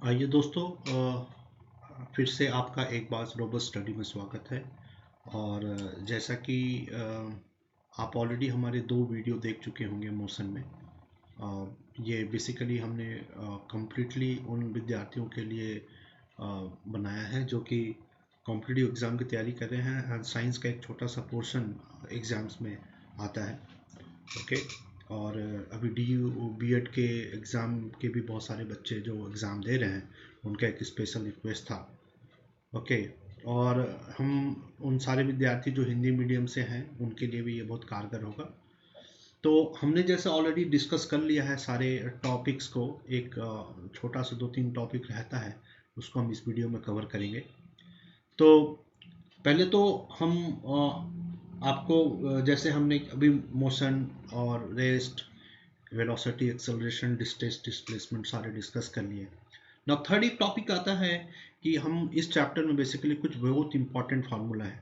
आइए दोस्तों, फिर से आपका एक बार रोबोट स्टडी में स्वागत है। और जैसा कि आप ऑलरेडी हमारे 2 वीडियो देख चुके होंगे मोशन में। ये बेसिकली हमने कम्प्लीटली उन विद्यार्थियों के लिए बनाया है जो कि कॉम्पिटिटिव एग्ज़ाम की तैयारी कर रहे हैं, और साइंस का एक छोटा सा पोर्शन एग्ज़ाम्स में आता है। ओके। और अभी बी एड के एग्ज़ाम के भी बहुत सारे बच्चे जो एग्ज़ाम दे रहे हैं, उनका एक स्पेशल रिक्वेस्ट था। ओके। और हम उन सारे विद्यार्थी जो हिंदी मीडियम से हैं उनके लिए भी ये बहुत कारगर होगा। तो हमने जैसे ऑलरेडी डिस्कस कर लिया है सारे टॉपिक्स को, एक छोटा सा 2-3 टॉपिक रहता है, उसको हम इस वीडियो में कवर करेंगे। तो पहले तो हम आपको जैसे हमने अभी मोशन और rest, velocity, acceleration, distance, displacement सारे डिस्कस कर लिए। नाउ थर्ड एक टॉपिक आता है कि हम इस चैप्टर में बेसिकली कुछ बहुत इंपॉर्टेंट फार्मूला है,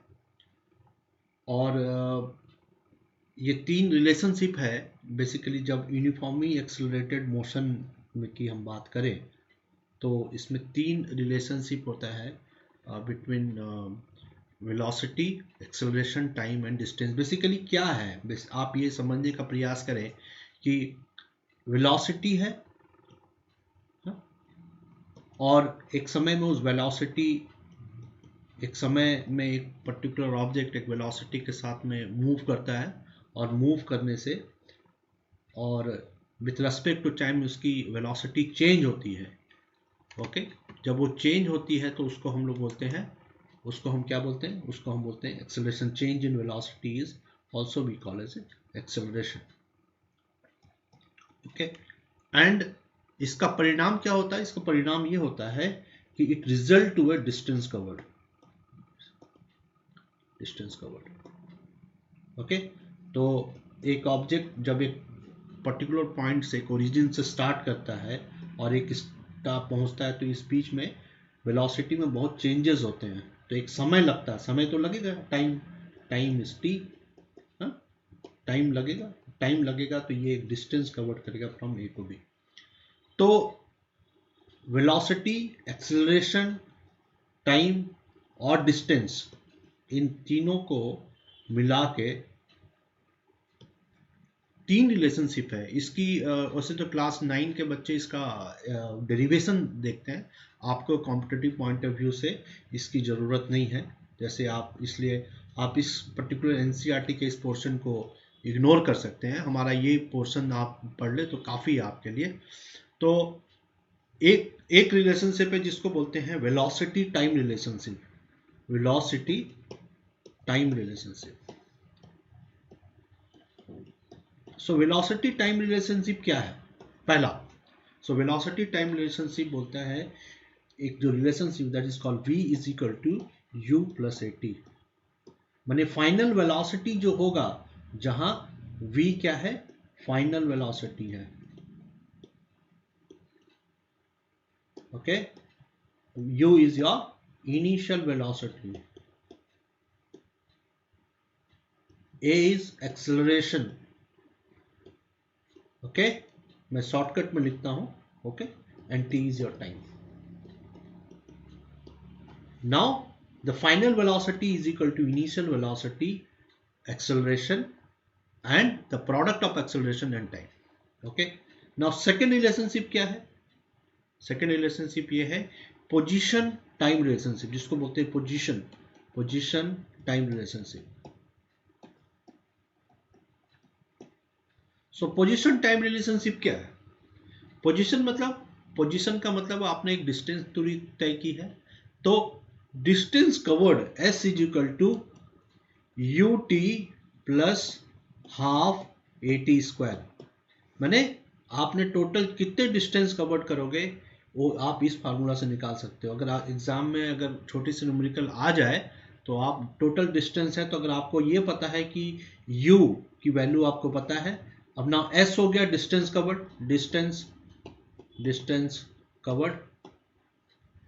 और ये 3 रिलेशनशिप है बेसिकली। जब यूनिफॉर्मली एक्सेलरेटेड मोशन में की हम बात करें तो इसमें 3 रिलेशनशिप होता है between velocity, acceleration, time and distance. Basically क्या है, आप ये समझने का प्रयास करें कि वेलोसिटी है, और एक समय में उस वेलोसिटी, एक समय में एक पर्टिकुलर ऑब्जेक्ट एक वेलोसिटी के साथ में मूव करता है, और मूव करने से और विथ रेस्पेक्ट टू टाइम उसकी वेलोसिटी चेंज होती है। ओके। जब वो चेंज होती है तो उसको हम लोग बोलते हैं, उसको हम क्या बोलते हैं, उसको हम बोलते हैं acceleration. Change in velocity is also we call as acceleration. Okay. And इसका परिणाम क्या होता है? इसका परिणाम ये होता है कि it result to a distance covered. Okay. तो एक ऑब्जेक्ट जब एक पर्टिकुलर पॉइंट से, एक ओरिजिन से स्टार्ट करता है और एक स्टार पहुंचता है, तो इस बीच में वेलोसिटी में बहुत चेंजेस होते हैं, तो एक समय लगता है। समय तो लगेगा, टाइम इज टी, टाइम लगेगा, तो ये एक डिस्टेंस कवर करेगा फ्रॉम ए टू बी। तो वेलोसिटी, एक्सेलरेशन, टाइम और डिस्टेंस, इन तीनों को मिला के 3 रिलेशनशिप है इसकी। वैसे तो क्लास 9 के बच्चे इसका डेरिवेशन देखते हैं, आपको कॉम्पिटिटिव पॉइंट ऑफ व्यू से इसकी ज़रूरत नहीं है। जैसे आप, इसलिए आप इस पर्टिकुलर एनसीईआरटी के इस पोर्शन को इग्नोर कर सकते हैं। हमारा ये पोर्शन आप पढ़ ले तो काफ़ी है आपके लिए। तो एक रिलेशनशिप है जिसको बोलते हैं velocity time relationship. Velocity time relationship. So velocity time relationship क्या है? पहला, सो वेलोसिटी टाइम रिलेशनशिप बोलता है एक जो relationship that is called v is equal to u plus a t. माने फाइनल वेलोसिटी जो होगा, जहां v क्या है, फाइनल वेलोसिटी है। Okay. u is your initial velocity, a is acceleration. Okay. मैं शॉर्टकट में लिखता हूं, okay, and t is your time. Now the final velocity is equal to initial velocity, acceleration, and the product of acceleration and time. Okay. Now second relationship क्या है? Second relationship ये है position time relationship, जिसको बोलते हैं position time relationship. So position time relationship क्या है? Position का मतलब आपने एक डिस्टेंस दूरी तय की है, तो distance covered s is equal to u t plus half a t square. मैंने आपने टोटल कितने डिस्टेंस कवर्ड करोगे वो आप इस फार्मूला से निकाल सकते हो। अगर आप एग्जाम में अगर छोटी सी न्यूमेरिकल आ जाए तो आप टोटल डिस्टेंस है, तो अगर आपको ये पता है कि u की वैल्यू आपको पता है, अब ना s हो गया डिस्टेंस कवर्ड, डिस्टेंस कवर्ड।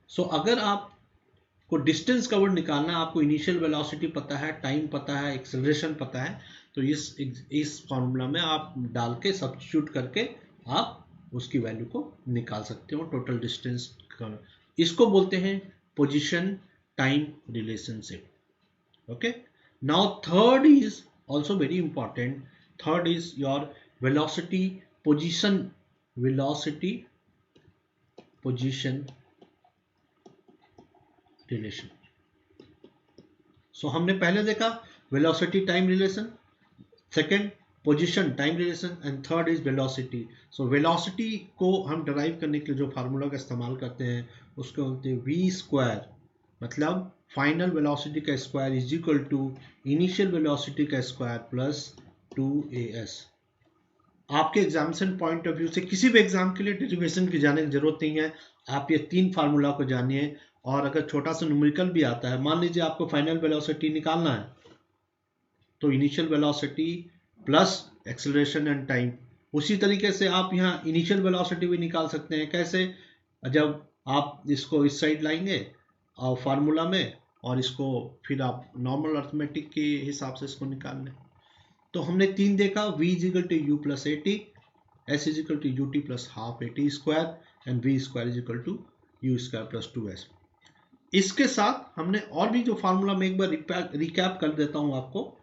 सो अगर आपको डिस्टेंस कवर्ड निकालना, आपको इनिशियल वेलोसिटी पता है, टाइम पता है, एक्सेलरेशन पता है, तो इस फॉर्मूला में आप डाल के सब्स्टिट्यूट करके आप उसकी वैल्यू को निकाल सकते हो, टोटल डिस्टेंस इसको बोलते हैं position time relationship. Okay, now third is also very important. Third is your velocity position relation. So हमने पहले देखा velocity time relation, second position time relation and third is velocity. So velocity को हम derive करने के लिए जो formula का इस्तेमाल करते हैं उसको बोलते हैं v स्क्वायर, मतलब फाइनल वेलोसिटी का square is equal to initial velocity का स्क्वायर प्लस 2as. आपके एग्जामिनेशन पॉइंट ऑफ व्यू से किसी भी एग्जाम के लिए डेरिवेशन की जाने की जरूरत नहीं है. आप ये 3 फार्मूला को जानिए और अगर छोटा सा न्यूमेरिकल भी आता है, मान लीजिए आपको फाइनल वेलोसिटी निकालना है, तो initial velocity plus acceleration and time. उसी तरीके से आप यहाँ इनिशियल वेलोसिटी भी निकाल सकते हैं. कैसे? जब आप इसको इस साइड लाएंगे और फार्मूला में, और इसको फिर आप नॉर्मल अर्थमेटिक के हिसाब से इसको निकाल लें. तो हमने 3 देखा, v is equal to u plus a t, s is equal to u t plus half a t square and v square is equal to u square plus 2s. इसके साथ हमने और भी जो फार्मूला में एक बार रिकैप कर देता हूं आपको,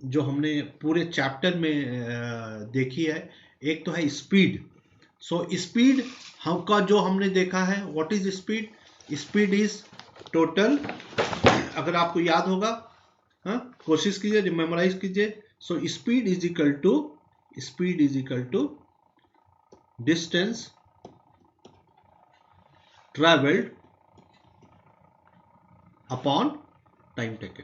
जो हमने पूरे चैप्टर में देखी है. एक तो है स्पीड. सो स्पीड का जो हमने देखा है, what is speed? Speed is total, अगर आपको याद होगा, हाँ कोशिश कीजिए, मेमोराइज कीजिए. So speed is equal to distance travelled upon time taken.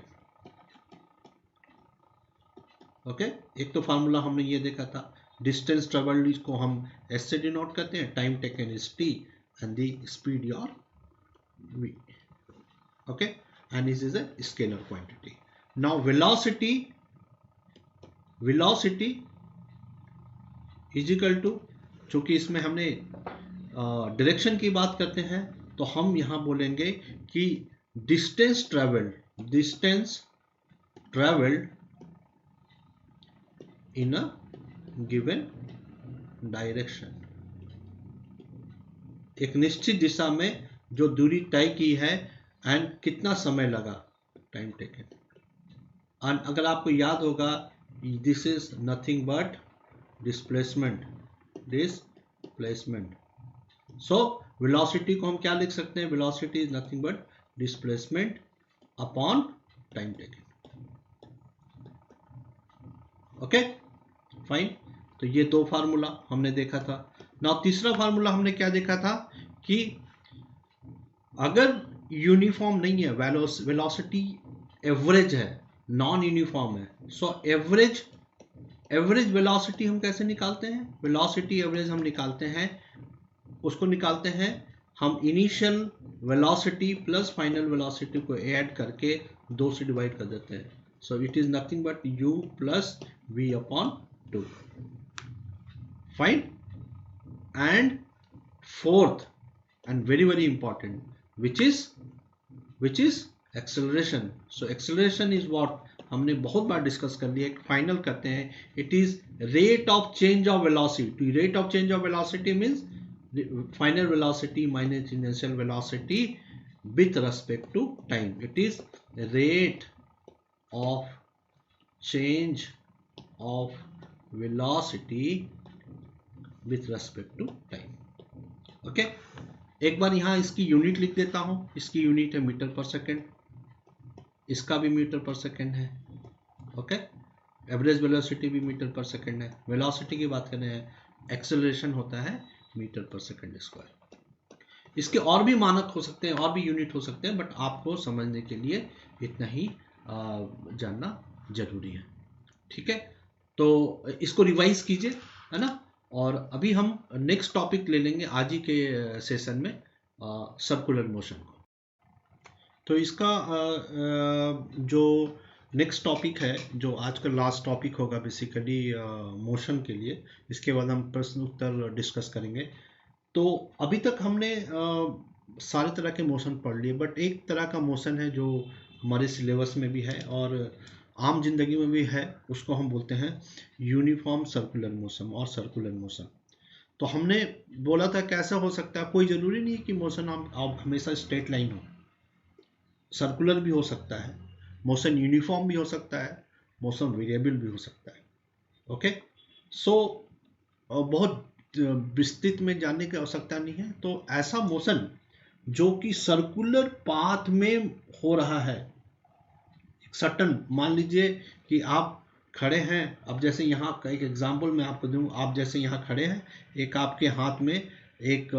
Okay, एक तो फार्मूला हमने ये देखा था. डिस्टेंस ट्रेवल्ड को हम एस से डिनोट करते हैं, time taken is T and the speed your v. Okay, and this is a scalar quantity. Now velocity is equal to, चूंकि इसमें हमने डायरेक्शन की बात करते हैं, तो हम यहां बोलेंगे कि distance travelled in a given direction. एक निश्चित दिशा में जो दूरी तय की है एंड कितना समय लगा, टाइम टेकन. एंड अगर आपको याद होगा, this is nothing but displacement. So velocity को हम क्या लिख सकते हैं? Velocity is nothing but displacement upon time taken. Okay fine. तो ये 2 फार्मूला हमने देखा था. नाउ तीसरा फार्मूला हमने क्या देखा था कि अगर यूनिफॉर्म नहीं है, वेलोसिटी एवरेज है, नॉन यूनिफॉर्म है, सो एवरेज वेलोसिटी हम कैसे निकालते हैं? वेलोसिटी एवरेज हम निकालते हैं, उसको निकालते हैं हम initial velocity plus final velocity को ऐड करके 2 से डिवाइड कर देते हैं. So it is nothing but u plus v upon 2. Fine. And fourth and very important, which is acceleration. So acceleration is what हमने बहुत बार डिस्कस कर लिया. फाइनल करते हैं, it is rate of change of velocity. Rate of change of velocity means final velocity minus initial velocity with respect to time. It is rate of change of velocity with respect to time. Okay, एक बार यहां इसकी unit लिख देता हूं. इसकी unit है metre पर सेकेंड, इसका भी मीटर पर सेकेंड है. ओके, एवरेज वेलोसिटी भी मीटर पर सेकेंड है. वेलोसिटी की बात करें हैं, एक्सेलरेशन होता है मीटर पर सेकेंड स्क्वायर. इसके और भी मानक हो सकते हैं, और भी यूनिट हो सकते हैं, बट आपको समझने के लिए इतना ही जानना जरूरी है. ठीक है, तो इसको रिवाइज कीजिए, है ना. और अभी हम नेक्स्ट टॉपिक ले लेंगे आज ही के सेशन में, सर्कुलर मोशन को. तो इसका जो नेक्स्ट टॉपिक है, जो आज का लास्ट टॉपिक होगा बेसिकली मोशन के लिए. इसके बाद हम प्रश्न उत्तर डिस्कस करेंगे. तो अभी तक हमने सारे तरह के मोशन पढ़ लिए, बट एक तरह का मोशन है जो हमारे सिलेबस में भी है और आम जिंदगी में भी है, उसको हम बोलते हैं यूनिफॉर्म सर्कुलर मोशन और सर्कुलर मोशन. तो हमने बोला था कैसा हो सकता है, कोई ज़रूरी नहीं है कि मोशन आप हमेशा स्ट्रेट लाइन हो, सर्कुलर भी हो सकता है, मोशन यूनिफॉर्म भी हो सकता है, मोशन वेरिएबल भी हो सकता है। ओके, सो बहुत विस्तृत में जानने की आवश्यकता नहीं है। तो ऐसा मोशन जो कि सर्कुलर पाथ में हो रहा है, सटन, मान लीजिए कि आप खड़े हैं, अब जैसे यहाँ का एक एग्जांपल मैं आपको दूं, आप जैसे यहाँ खड़े हैं, एक आपके हाथ में एक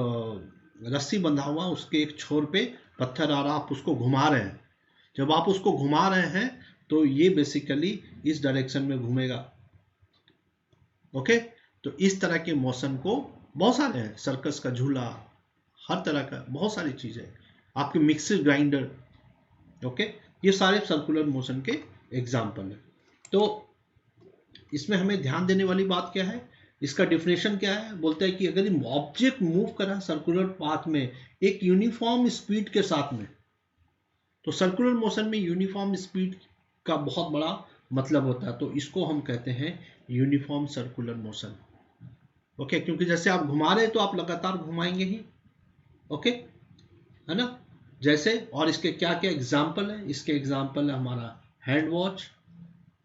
रस्सी बंधा हुआ, उसके एक छोर पे पत्थर आ रहा, आप उसको घुमा रहे हैं। जब आप उसको घुमा रहे हैं तो ये बेसिकली इस डायरेक्शन में घूमेगा। ओके, तो इस तरह के मोशन को बहुत सारे हैं, सर्कस का झूला, हर तरह का बहुत सारी चीजें, आपके मिक्सर ग्राइंडर। ओके, ये सारे सर्कुलर मोशन के एग्जाम्पल हैं। तो इसमें हमें ध्यान देने वाली बात क्या है, इसका डिफिनेशन क्या है, बोलते हैं कि अगर ऑब्जेक्ट मूव कर रहा है सर्कुलर पाथ में एक यूनिफॉर्म स्पीड के साथ में, तो सर्कुलर मोशन में यूनिफॉर्म स्पीड का बहुत बड़ा मतलब होता है, तो इसको हम कहते हैं यूनिफॉर्म सर्कुलर मोशन। ओके, क्योंकि जैसे आप घुमा रहे हैं तो आप लगातार घुमाएंगे ही। ओके, है ना, जैसे, और इसके क्या क्या एग्जाम्पल है, इसके एग्जाम्पल है हमारा हैंड वॉच,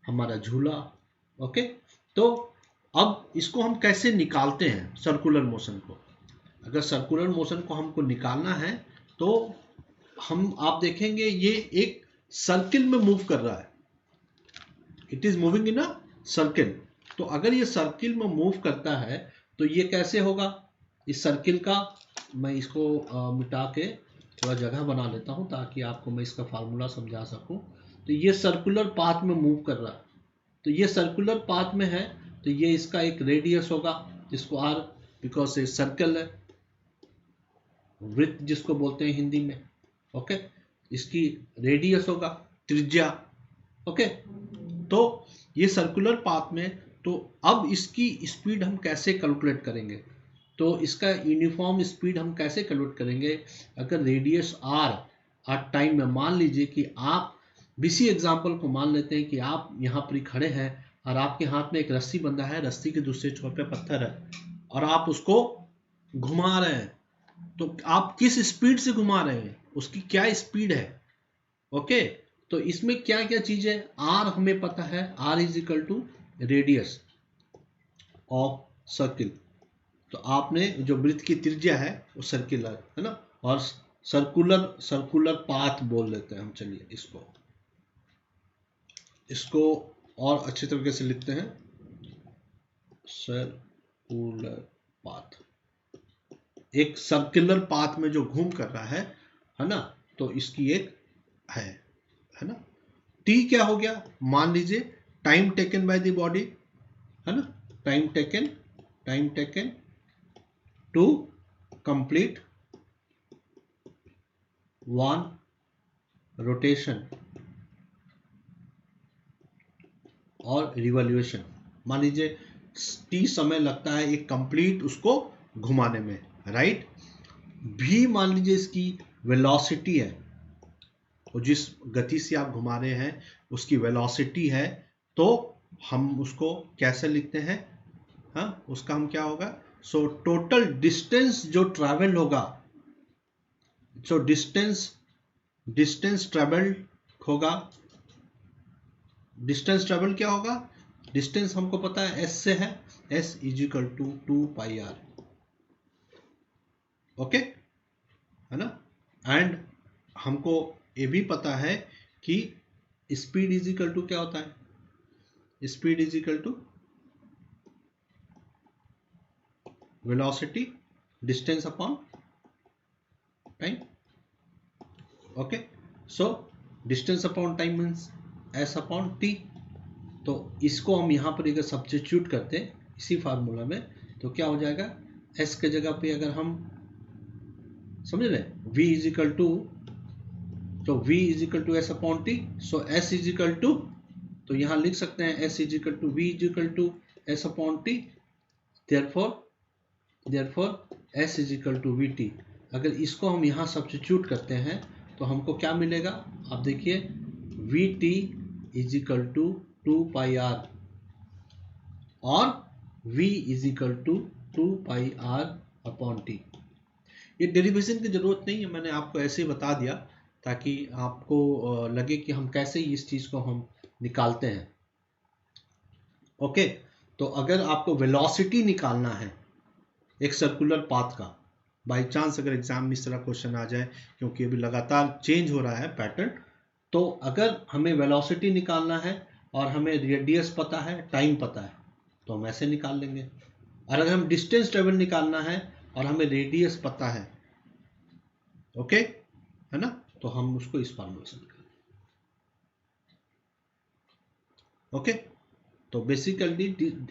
हमारा झूला। ओके, तो अब इसको हम कैसे निकालते हैं सर्कुलर मोशन को। अगर सर्कुलर मोशन को हमको निकालना है तो आप देखेंगे ये एक सर्किल में मूव कर रहा है, it is moving in a circle. तो अगर ये सर्किल में मूव करता है तो ये कैसे होगा, इस सर्किल का मैं इसको मिटा के थोड़ा जगह बना लेता हूं ताकि आपको मैं इसका फार्मूला समझा सकूं। तो ये सर्कुलर पाथ में मूव कर रहा है, तो ये सर्कुलर पाथ में है, तो ये इसका एक रेडियस होगा जिसको आर, बिकॉज ये सर्कल है, वृत्त जिसको बोलते हैं हिंदी में। ओके, इसकी रेडियस होगा, त्रिज्या। ओके, तो ये सर्कुलर पाथ में, तो अब इसकी स्पीड हम कैसे कैलकुलेट करेंगे, तो इसका यूनिफॉर्म स्पीड हम कैसे कैलकुलेट करेंगे। अगर रेडियस आर टाइम में, मान लीजिए कि आप इसी एग्जाम्पल को मान लेते हैं कि आप यहाँ पर खड़े हैं और आपके हाथ में एक रस्सी बंधा है, रस्सी के दूसरे छोर पे पत्थर है और आप उसको घुमा रहे हैं, तो आप किस स्पीड से घुमा रहे हैं, उसकी क्या स्पीड है। ओके, तो इसमें क्या क्या चीज है, आर हमें पता है, R is equal to radius of circle. तो आपने जो वृत्त की त्रिज्या है वो सर्कुलर है ना, और सर्कुलर पाथ बोल लेते हैं हम। चलिए इसको और अच्छे तरीके से लिखते हैं, सर्कुलर पाथ, एक सर्कुलर पाथ में जो घूम कर रहा है ना, तो इसकी एक है ना। टी क्या हो गया, मान लीजिए time taken by the body, है ना, time taken to complete one rotation और रिवॉल्यूशन। मान लीजिए टी समय लगता है एक कंप्लीट उसको घुमाने में, राइट। भी मान लीजिए इसकी वेलोसिटी है, और जिस गति से आप घुमा रहे हैं उसकी वेलोसिटी है, तो हम उसको कैसे लिखते हैं, हाँ, उसका हम क्या होगा, सो टोटल डिस्टेंस जो ट्रैवल होगा, सो डिस्टेंस ट्रैवल्ड होगा, डिस्टेंस ट्रैवल क्या होगा, डिस्टेंस हमको पता है एस से है, S is equal to 2πr। Okay, है ना, एंड हमको ये भी पता है कि स्पीड इज इक्वल टू क्या होता है, speed is equal to velocity distance upon time. Okay, so distance upon time means S upon T. तो इसको हम यहाँ पर अगर सब्स्टिट्यूट करते हैं इसी फार्मूला में, तो क्या हो जाएगा, एस के जगह पे अगर हम समझ रहे v इज इक्वल टू, तो v is equal to S upon T, so s is equal to, तो यहाँ लिख सकते हैं s is equal to v is equal to S upon T, therefore s is equal to vt। अगर इसको हम यहाँ सब्स्टिट्यूट करते हैं तो हमको क्या मिलेगा, आप देखिए vt is equal to 2πr और v is equal to 2πr/t। ये डेरिवेशन की जरूरत नहीं है, मैंने आपको ऐसे ही बता दिया ताकि आपको लगे कि हम कैसे इस चीज को हम निकालते हैं। ओके, तो अगर आपको वेलोसिटी निकालना है एक सर्कुलर पाथ का, बाय चांस अगर एग्जाम में इस तरह क्वेश्चन आ जाए, क्योंकि अभी लगातार चेंज हो रहा है पैटर्न, तो अगर हमें वेलोसिटी निकालना है और हमें रेडियस पता है, टाइम पता है, तो हम ऐसे निकाल लेंगे। और अगर हम डिस्टेंस ट्रेवल निकालना है और हमें रेडियस पता है, ओके है ना, तो हम उसको इस फॉर्मूले से निकालेंगे। ओके, तो बेसिकली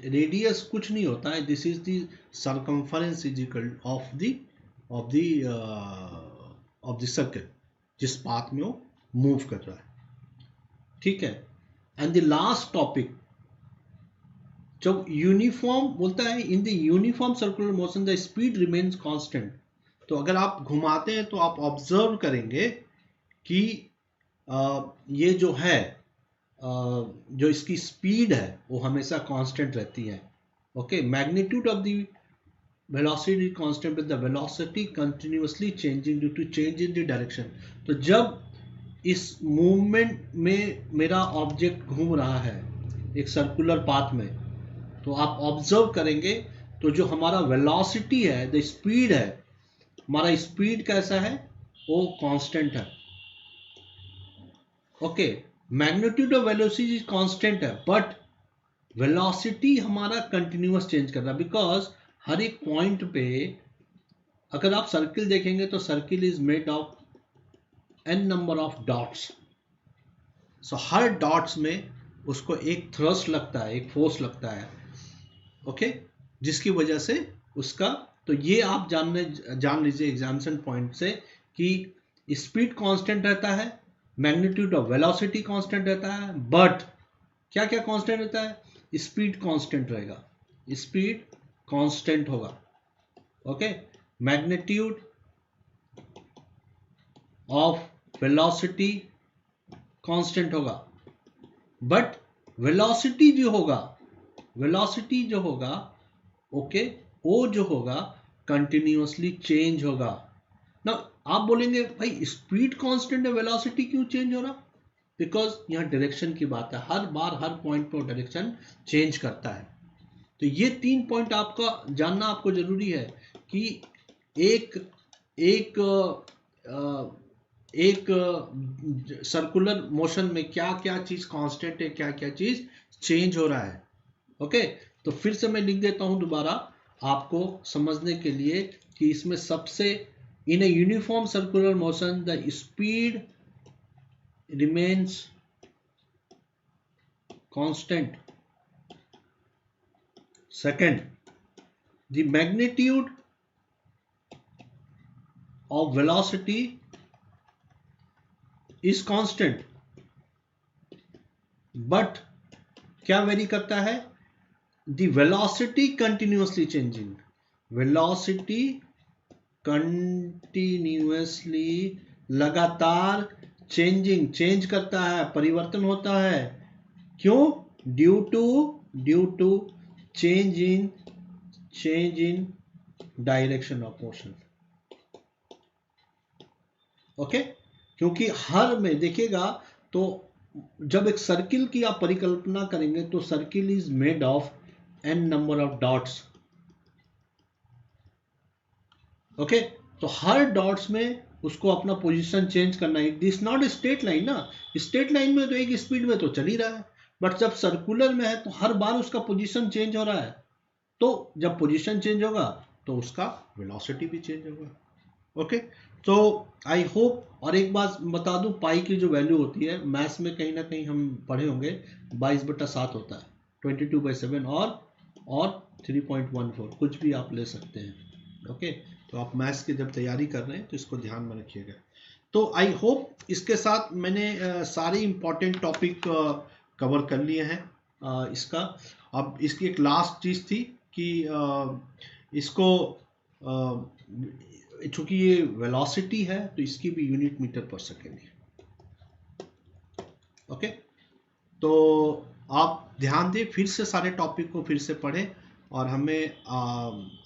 रेडियस कुछ नहीं होता है, this is the circumference is equal of the circle जिस पाथ में वो मूव कर रहा है। ठीक है, एंड द लास्ट टॉपिक, जब यूनिफॉर्म बोलता है in the uniform circular motion the speed remains constant, तो अगर आप घुमाते हैं तो आप ऑब्जर्व करेंगे कि ये जो है जो इसकी स्पीड है वो हमेशा कांस्टेंट रहती है। Okay, magnitude of the velocity constant with the velocity continuously changing due to change in the direction. तो जब इस मूवमेंट में मेरा ऑब्जेक्ट घूम रहा है एक सर्कुलर पाथ में, तो आप ऑब्जर्व करेंगे तो जो हमारा वेलोसिटी है, द स्पीड है, हमारा स्पीड कैसा है, वो कांस्टेंट है। Okay, magnitude of velocity constant है, बट वेलोसिटी हमारा कंटिन्यूअस चेंज कर रहा है, बिकॉज हर एक पॉइंट पे अगर आप सर्किल देखेंगे तो circle is made of n number of dots. So her dots में उसको एक थ्रस्ट लगता है, एक फोर्स लगता है। ओके, जिसकी वजह से उसका, तो ये आप जान लीजिए एग्जामिनेशन पॉइंट से कि स्पीड कांस्टेंट रहता है, मैग्नीट्यूड ऑफ वेलोसिटी कांस्टेंट रहता है, बट क्या क्या कांस्टेंट रहता है, स्पीड कांस्टेंट रहेगा, स्पीड कांस्टेंट होगा। Okay, magnitude of velocity constant होगा, बट वेलोसिटी जो होगा ओके, वो जो होगा कंटिन्यूअसली चेंज होगा ना। आप बोलेंगे भाई स्पीड कांस्टेंट है, वेलोसिटी क्यों चेंज हो रहा, बिकॉज यहाँ डायरेक्शन की बात है, हर बार हर पॉइंट पर डायरेक्शन चेंज करता है। तो ये 3 पॉइंट आपका जानना आपको जरूरी है कि एक सर्कुलर मोशन में क्या क्या चीज कांस्टेंट है, क्या क्या चीज चेंज हो रहा है। ओके, तो फिर से मैं लिख देता हूं दोबारा आपको समझने के लिए कि इसमें सबसे, in a uniform circular motion the speed remains constant. Second, the magnitude of velocity is constant, but क्या वेरी करता है, the velocity continuously changing, velocity continuously लगातार चेंजिंग, चेंज करता है, परिवर्तन होता है। क्यों, due to change in direction of motion. Okay, क्योंकि हर में देखिएगा तो जब एक सर्किल की आप परिकल्पना करेंगे तो circle is made of n number of dots. Okay, तो हर डॉट्स में उसको अपना पोजीशन चेंज करना है, दिस नॉट स्ट्रेट लाइन ना, स्ट्रेट लाइन में तो एक स्पीड में तो चल ही रहा है, बट जब सर्कुलर में है तो हर बार उसका पोजीशन चेंज हो रहा है, तो जब पोजीशन चेंज होगा तो उसका वेलोसिटी भी चेंज होगा। ओके, तो आई होप, और एक बात बता दूं, पाई की जो वैल्यू होती है मैथ्स में कहीं ना कहीं हम पढ़े होंगे 22/7 होता है, 22/7 और 3.14 कुछ भी आप ले सकते हैं। ओके, तो आप मैथ्स की जब तैयारी कर रहे हैं तो इसको ध्यान में रखिएगा। तो आई होप इसके साथ मैंने सारे इंपॉर्टेंट टॉपिक कवर कर लिए हैं इसका। अब इसकी एक लास्ट चीज़ थी कि इसको चूंकि ये वेलोसिटी है तो इसकी भी यूनिट मीटर पर सेकेंड है। ओके, तो आप ध्यान दें, फिर से सारे टॉपिक को फिर से पढ़ें और हमें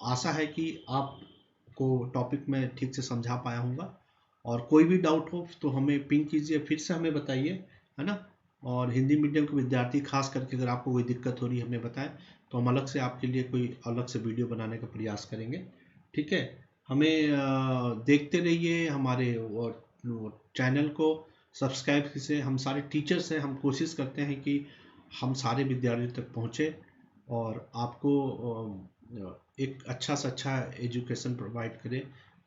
आशा है कि आपको टॉपिक में ठीक से समझा पाया हूँगा। और कोई भी डाउट हो तो हमें पिंग कीजिए, फिर से हमें बताइए, है ना। और हिंदी मीडियम के विद्यार्थी खास करके अगर आपको कोई दिक्कत हो रही है हमें बताएं, तो हम अलग से आपके लिए कोई अलग से वीडियो बनाने का प्रयास करेंगे। ठीक है, हमें देखते रहिए, हमारे चैनल को सब्सक्राइब कीजिए। हम सारे टीचर्स हैं, हम कोशिश करते हैं कि हम सारे विद्यार्थियों तक पहुँचे और आपको एक अच्छा से अच्छा एजुकेशन प्रोवाइड करें,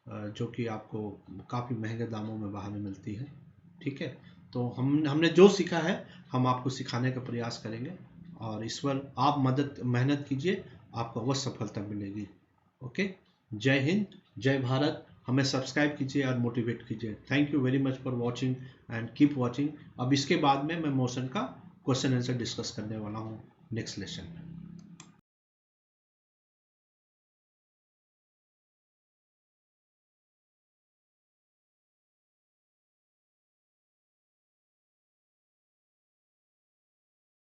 जो कि आपको काफ़ी महंगे दामों में बाहर में मिलती है। ठीक है, तो हमने जो सीखा है हम आपको सिखाने का प्रयास करेंगे, और ईश्वर आप मेहनत कीजिए, आपको अवश्य सफलता मिलेगी। ओके, जय हिंद, जय भारत। हमें सब्सक्राइब कीजिए और मोटिवेट कीजिए। Thank you very much for watching and keep watching. अब इसके बाद में मैं मोशन का क्वेश्चन आंसर डिस्कस करने वाला हूँ नेक्स्ट लेसन में।